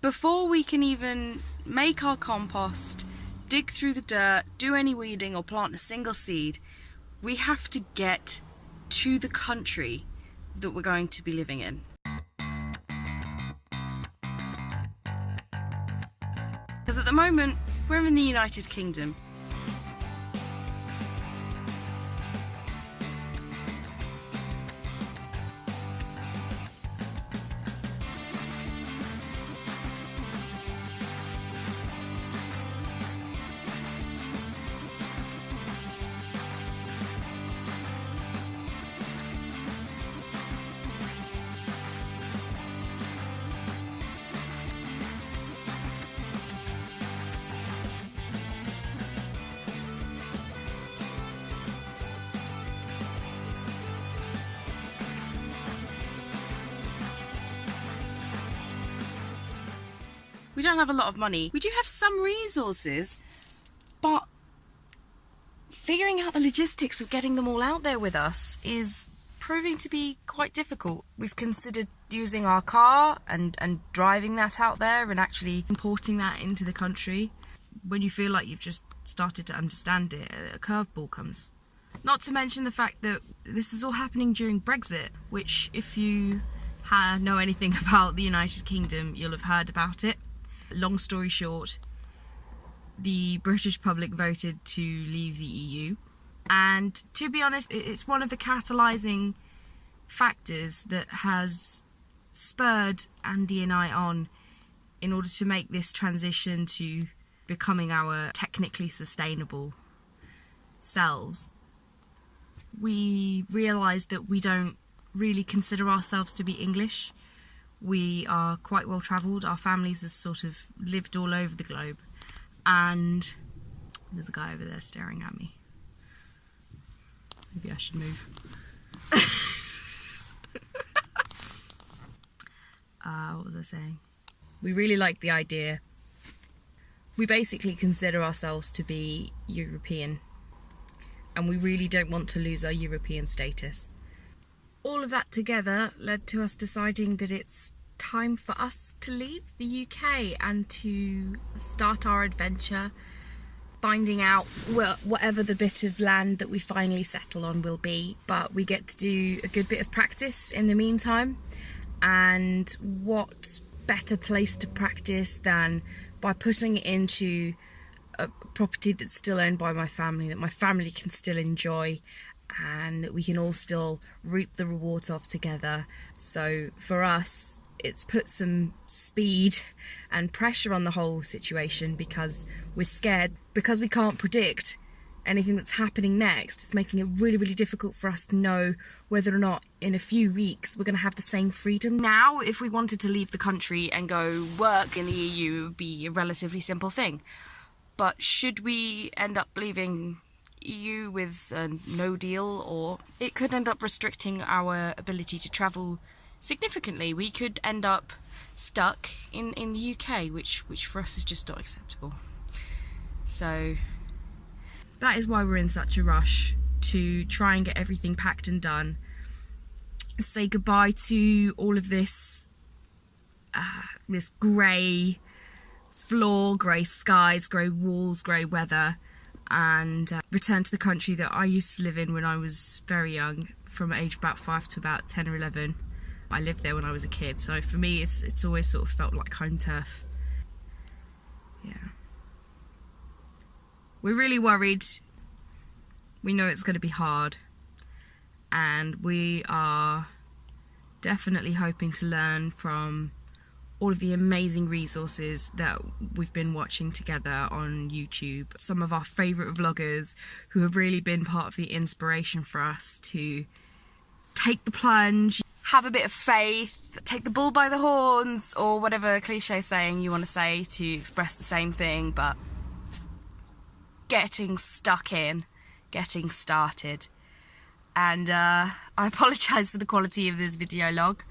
Before we can even make our compost, dig through the dirt, do any weeding or plant a single seed, we have to get to the country that we're going to be living in. Because at the moment, we're in the United Kingdom. We don't have a lot of money. We do have some resources, but figuring out the logistics of getting them all out there with us is proving to be quite difficult. We've considered using our car and driving that out there and actually importing that into the country. When you feel like you've just started to understand it, a curveball comes. Not to mention the fact that this is all happening during Brexit, which if you know anything about the United Kingdom, you'll have heard about it. Long story short, the British public voted to leave the EU, and to be honest, it's one of the catalysing factors that has spurred Andy and I on in order to make this transition to becoming our technically sustainable selves. We realised that we don't really consider ourselves to be English. We are quite well travelled. Our families have sort of lived all over the globe. And there's a guy over there staring at me. Maybe I should move. What was I saying? We really like the idea. We basically consider ourselves to be European. And we really don't want to lose our European status. All of that together led to us deciding that it's time for us to leave the UK and to start our adventure, finding out whatever the bit of land that we finally settle on will be. But we get to do a good bit of practice in the meantime, and what better place to practice than by putting it into a property that's still owned by my family, that my family can still enjoy, and that we can all still reap the rewards of together. So for us, it's put some speed and pressure on the whole situation because we're scared, because we can't predict anything that's happening next. It's making it really, really difficult for us to know whether or not in a few weeks we're going to have the same freedom. Now, if we wanted to leave the country and go work in the EU, it would be a relatively simple thing. But should we end up leaving EU with a no deal, or it could end up restricting our ability to travel significantly. We could end up stuck in the UK, which for us is just not acceptable. So that is why we're in such a rush to try and get everything packed and done. Say goodbye to all of this grey floor, grey skies, grey walls, grey weather, and return to the country that I used to live in when I was very young, from age about 5 to about 10 or 11. I lived there when I was a kid, so for me it's always sort of felt like home turf. Yeah. We're really worried. We know it's going to be hard, and we are definitely hoping to learn from all of the amazing resources that we've been watching together on YouTube. Some of our favourite vloggers who have really been part of the inspiration for us to take the plunge, have a bit of faith, take the bull by the horns, or whatever cliche saying you want to say to express the same thing, but getting stuck in, getting started. And I apologise for the quality of this video log.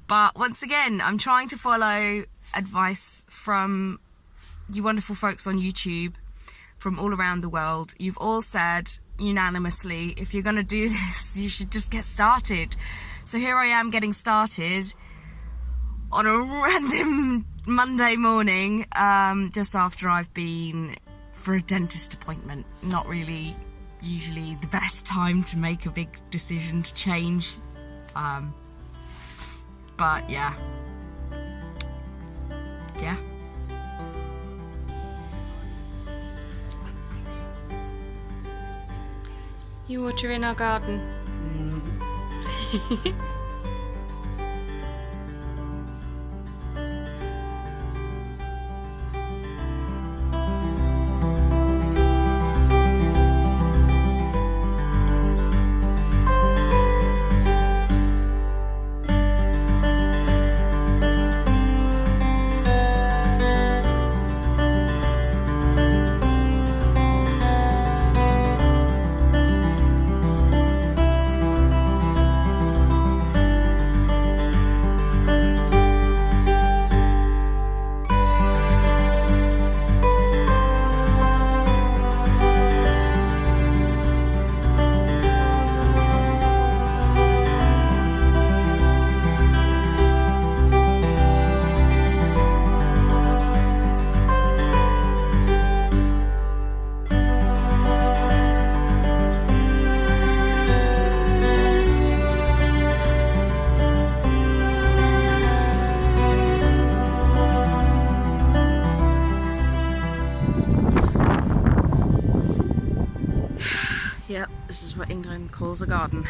But once again, I'm trying to follow advice from you wonderful folks on YouTube from all around the world. You've all said unanimously, if you're going to do this, you should just get started. So here I am getting started on a random Monday morning, just after I've been for a dentist appointment. Not really usually the best time to make a big decision to change, but yeah. You water in our garden. Yep, this is what England calls a garden.